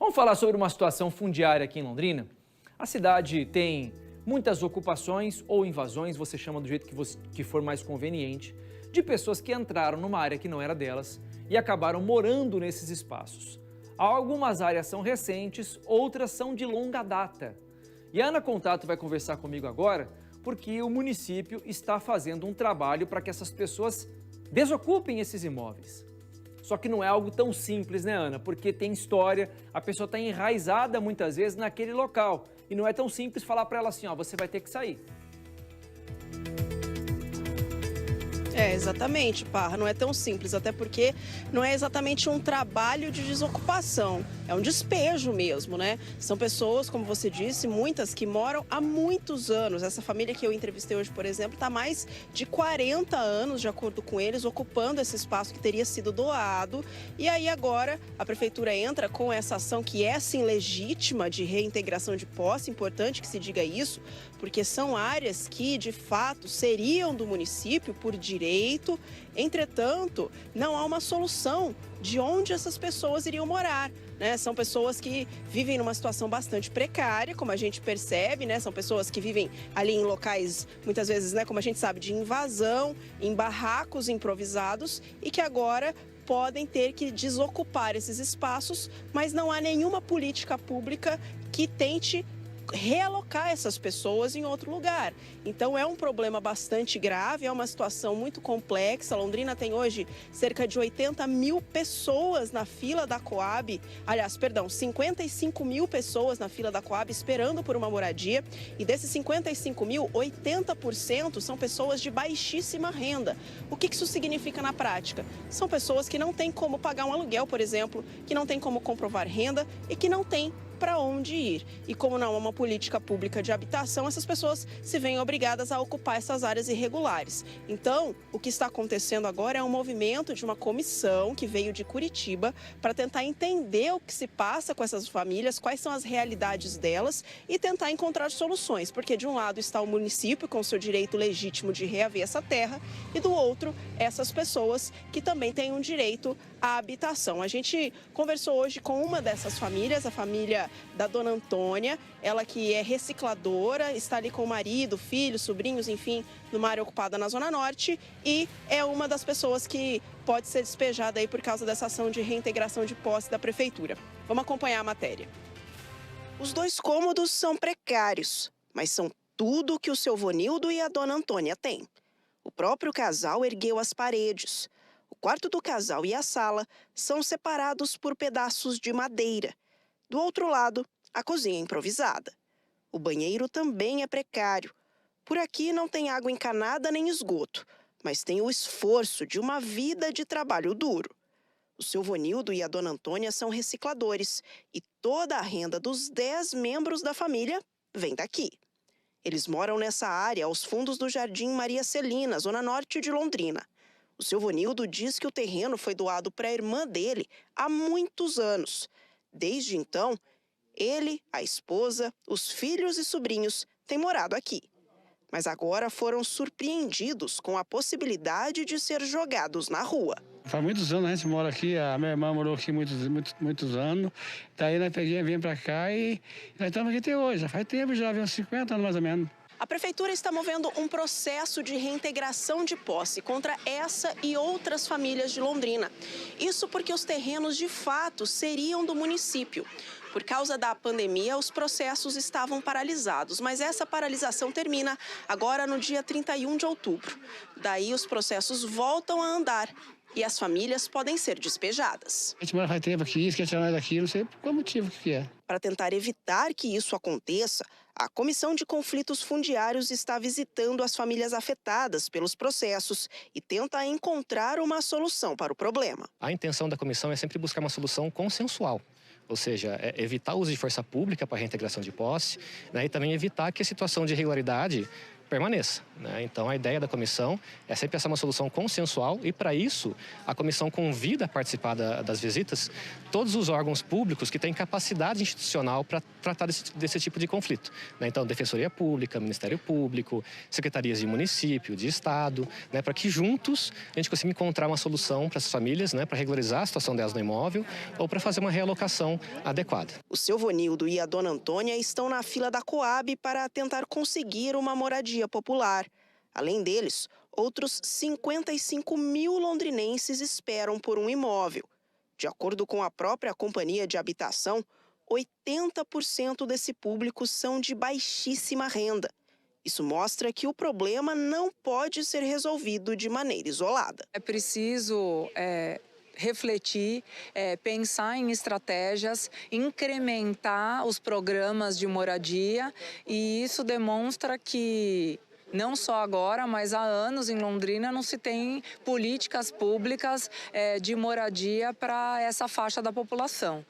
Vamos falar sobre uma situação fundiária aqui em Londrina? A cidade tem muitas ocupações ou invasões, você chama do jeito que for mais conveniente, de pessoas que entraram numa área que não era delas e acabaram morando nesses espaços. Algumas áreas são recentes, outras são de longa data. E a Ana Contato vai conversar comigo agora porque o município está fazendo um trabalho para que essas pessoas desocupem esses imóveis. Só que não é algo tão simples, né, Ana? Porque tem história, a pessoa está enraizada muitas vezes naquele local. E não é tão simples falar para ela assim, ó, você vai ter que sair. Exatamente, Parra, não é tão simples, até porque não é exatamente um trabalho de desocupação, é um despejo mesmo, né? São pessoas, como você disse, muitas que moram há muitos anos. Essa família que eu entrevistei hoje, por exemplo, está há mais de 40 anos, de acordo com eles, ocupando esse espaço que teria sido doado. E aí agora a prefeitura entra com essa ação que é sim legítima de reintegração de posse, importante que se diga isso, porque são áreas que de fato seriam do município por direito. Entretanto, não há uma solução de onde essas pessoas iriam morar, né? São pessoas que vivem numa situação bastante precária, como a gente percebe, né? São pessoas que vivem ali em locais, muitas vezes, né, como a gente sabe, de invasão, em barracos improvisados e que agora podem ter que desocupar esses espaços, mas não há nenhuma política pública que tente realocar essas pessoas em outro lugar. Então é um problema bastante grave, é uma situação muito complexa. Londrina tem hoje cerca de 80 mil pessoas na fila da Coab, 55 mil pessoas na fila da Coab esperando por uma moradia, e desses 55 mil, 80% são pessoas de baixíssima renda. O que isso significa na prática? São pessoas que não têm como pagar um aluguel, por exemplo, que não têm como comprovar renda e que não têm para onde ir. E como não há uma política pública de habitação, essas pessoas se veem obrigadas a ocupar essas áreas irregulares. Então, o que está acontecendo agora é um movimento de uma comissão que veio de Curitiba para tentar entender o que se passa com essas famílias, quais são as realidades delas e tentar encontrar soluções. Porque de um lado está o município com o seu direito legítimo de reaver essa terra e do outro, essas pessoas que também têm um direito à habitação. A gente conversou hoje com uma dessas famílias, a família da dona Antônia, ela que é recicladora, está ali com o marido, filhos, sobrinhos, enfim, numa área ocupada na Zona Norte e é uma das pessoas que pode ser despejada aí por causa dessa ação de reintegração de posse da prefeitura. Vamos acompanhar a matéria. Os dois cômodos são precários, mas são tudo que o seu Vonildo e a dona Antônia têm. O próprio casal ergueu as paredes. O quarto do casal e a sala são separados por pedaços de madeira. Do outro lado, a cozinha improvisada. O banheiro também é precário. Por aqui não tem água encanada nem esgoto, mas tem o esforço de uma vida de trabalho duro. O seu Vonildo e a dona Antônia são recicladores e toda a renda dos 10 membros da família vem daqui. Eles moram nessa área aos fundos do Jardim Maria Celina, zona norte de Londrina. O seu Vonildo diz que o terreno foi doado para a irmã dele há muitos anos. Desde então, ele, a esposa, os filhos e sobrinhos têm morado aqui. Mas agora foram surpreendidos com a possibilidade de ser jogados na rua. Faz muitos anos a gente mora aqui, a minha irmã morou aqui muitos anos. Daí nós viemos para cá e nós estamos aqui até hoje. Já faz tempo, já vem uns 50 anos mais ou menos. A prefeitura está movendo um processo de reintegração de posse contra essa e outras famílias de Londrina. Isso porque os terrenos, de fato, seriam do município. Por causa da pandemia, os processos estavam paralisados, mas essa paralisação termina agora no dia 31 de outubro. Daí os processos voltam a andar e as famílias podem ser despejadas. A gente mora faz tempo aqui, quer tirar nós daqui, não sei por qual motivo que é. Para tentar evitar que isso aconteça, a Comissão de Conflitos Fundiários está visitando as famílias afetadas pelos processos e tenta encontrar uma solução para o problema. A intenção da comissão é sempre buscar uma solução consensual. Ou seja, evitar o uso de força pública para a reintegração de posse, né, e também evitar que a situação de irregularidade permaneça, né? Então, a ideia da comissão é sempre achar uma solução consensual e, para isso, a comissão convida a participar das visitas todos os órgãos públicos que têm capacidade institucional para tratar desse tipo de conflito, né? Então, Defensoria Pública, Ministério Público, secretarias de município, de estado, né? Para que juntos a gente consiga encontrar uma solução para as famílias, né? Para regularizar a situação delas no imóvel ou para fazer uma realocação adequada. O seu Vonildo e a dona Antônia estão na fila da Coab para tentar conseguir uma moradia popular. Além deles, outros 55 mil londrinenses esperam por um imóvel. De acordo com a própria companhia de habitação, 80% desse público são de baixíssima renda. Isso mostra que o problema não pode ser resolvido de maneira isolada. É preciso refletir, pensar em estratégias, incrementar os programas de moradia, e isso demonstra que não só agora, mas há anos em Londrina não se tem políticas públicas de moradia para essa faixa da população.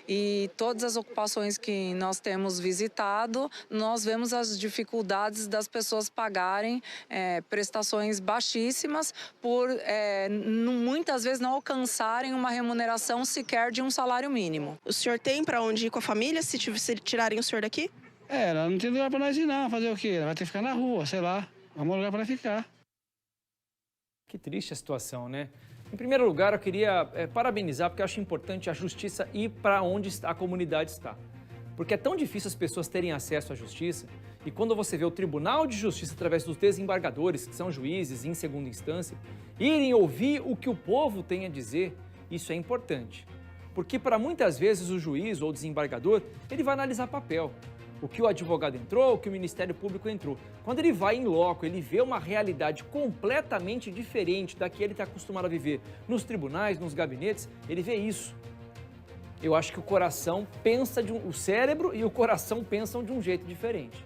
E todas as ocupações que nós temos visitado, nós vemos as dificuldades das pessoas pagarem prestações baixíssimas por muitas vezes não alcançarem uma remuneração sequer de um salário mínimo. O senhor tem para onde ir com a família se tirarem o senhor daqui? Não tem lugar para nós ir não, fazer o quê? Vai ter que ficar na rua, sei lá, arrumar um lugar para ficar. Que triste a situação, né? Em primeiro lugar, eu queria parabenizar, porque eu acho importante a justiça ir para onde a comunidade está. Porque é tão difícil as pessoas terem acesso à justiça, e quando você vê o Tribunal de Justiça, através dos desembargadores, que são juízes em segunda instância, irem ouvir o que o povo tem a dizer, isso é importante. Porque para muitas vezes o juiz ou o desembargador, ele vai analisar papel. O que o advogado entrou, o que o Ministério Público entrou. Quando ele vai em loco, ele vê uma realidade completamente diferente da que ele está acostumado a viver nos tribunais, nos gabinetes, ele vê isso. Eu acho que o coração pensa o cérebro e o coração pensam de um jeito diferente.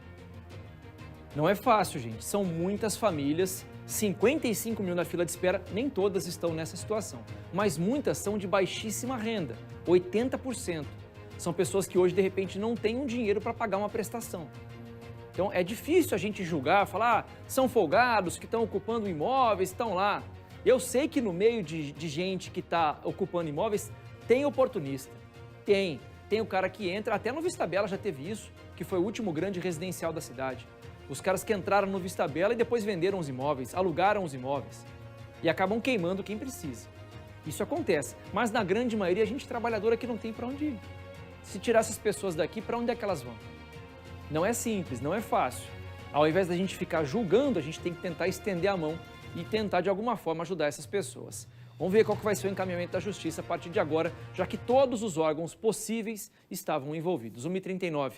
Não é fácil, gente. São muitas famílias, 55 mil na fila de espera, nem todas estão nessa situação. Mas muitas são de baixíssima renda, 80%. São pessoas que hoje, de repente, não têm um dinheiro para pagar uma prestação. Então, é difícil a gente julgar, falar, são folgados que estão ocupando imóveis, estão lá. Eu sei que no meio de gente que está ocupando imóveis, tem oportunista. Tem o cara que entra, até no Vista Bela já teve isso, que foi o último grande residencial da cidade. Os caras que entraram no Vista Bela e depois venderam os imóveis, alugaram os imóveis e acabam queimando quem precisa. Isso acontece, mas na grande maioria a gente trabalhadora que não tem para onde ir. Se tirar essas pessoas daqui, para onde é que elas vão? Não é simples, não é fácil. Ao invés da gente ficar julgando, a gente tem que tentar estender a mão e tentar de alguma forma ajudar essas pessoas. Vamos ver qual que vai ser o encaminhamento da justiça a partir de agora, já que todos os órgãos possíveis estavam envolvidos. 1h39.